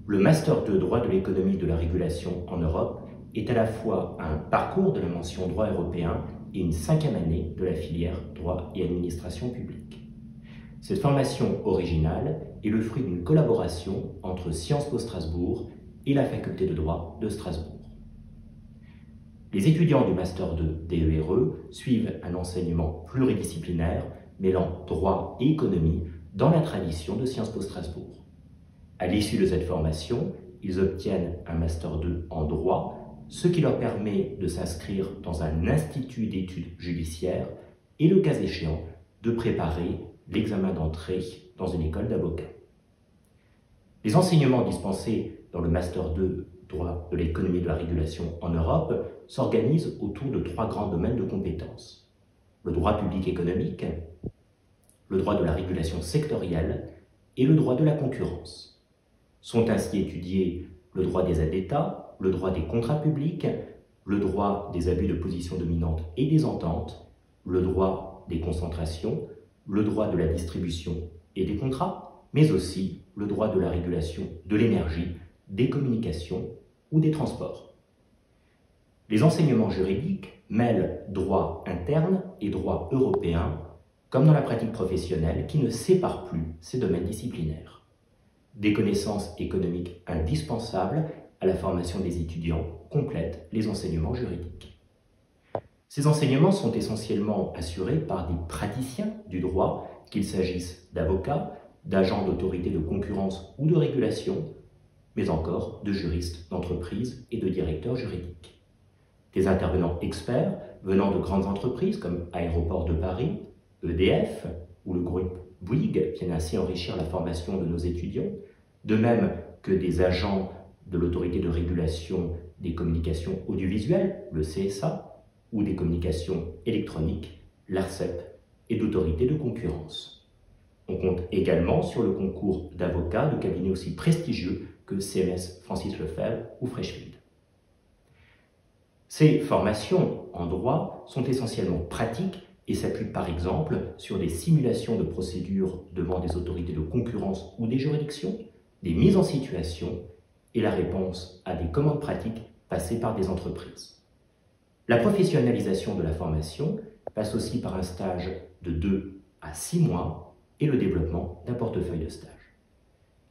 Le Master 2 droit de l'économie de la régulation en Europe est à la fois un parcours de la mention droit européen et une 5e année de la filière droit et administration publique. Cette formation originale est le fruit d'une collaboration entre Sciences Po Strasbourg et la faculté de droit de Strasbourg. Les étudiants du Master 2 DERE suivent un enseignement pluridisciplinaire mêlant droit et économie dans la tradition de Sciences Po Strasbourg. À l'issue de cette formation, ils obtiennent un Master 2 en droit, ce qui leur permet de s'inscrire dans un institut d'études judiciaires et, le cas échéant, de préparer l'examen d'entrée dans une école d'avocats. Les enseignements dispensés dans le Master 2 droit de l'économie de la régulation en Europe s'organisent autour de 3 grands domaines de compétences. Le droit public économique, le droit de la régulation sectorielle et le droit de la concurrence. Sont ainsi étudiés le droit des aides d'État, le droit des contrats publics, le droit des abus de position dominante et des ententes, le droit des concentrations, le droit de la distribution et des contrats, mais aussi le droit de la régulation de l'énergie, des communications ou des transports. Les enseignements juridiques mêlent droit interne et droit européen, comme dans la pratique professionnelle qui ne sépare plus ces domaines disciplinaires. Des connaissances économiques indispensables à la formation des étudiants complètent les enseignements juridiques. Ces enseignements sont essentiellement assurés par des praticiens du droit, qu'il s'agisse d'avocats, d'agents d'autorité de concurrence ou de régulation, mais encore de juristes d'entreprise et de directeurs juridiques. Des intervenants experts venant de grandes entreprises comme Aéroports de Paris, EDF ou le groupe Bouygues viennent ainsi enrichir la formation de nos étudiants, de même que des agents de l'autorité de régulation des communications audiovisuelles, le CSA, ou des communications électroniques, l'ARCEP, et d'autorités de concurrence. On compte également sur le concours d'avocats de cabinets aussi prestigieux que CMS Francis Lefebvre ou Freshfield. Ces formations en droit sont essentiellement pratiques et s'appuient par exemple sur des simulations de procédures devant des autorités de concurrence ou des juridictions, des mises en situation et la réponse à des commandes pratiques passées par des entreprises. La professionnalisation de la formation passe aussi par un stage de 2 à 6 mois et le développement d'un portefeuille de stage.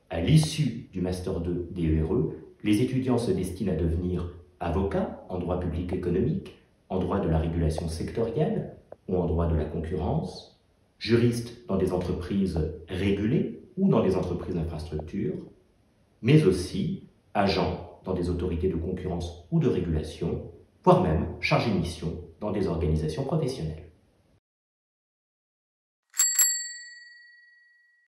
À l'issue du Master 2 DERE, les étudiants se destinent à devenir avocats en droit public économique, en droit de la régulation sectorielle ou en droit de la concurrence, juristes dans des entreprises régulées ou dans des entreprises d'infrastructure, mais aussi agents dans des autorités de concurrence ou de régulation, voire même chargés de mission dans des organisations professionnelles.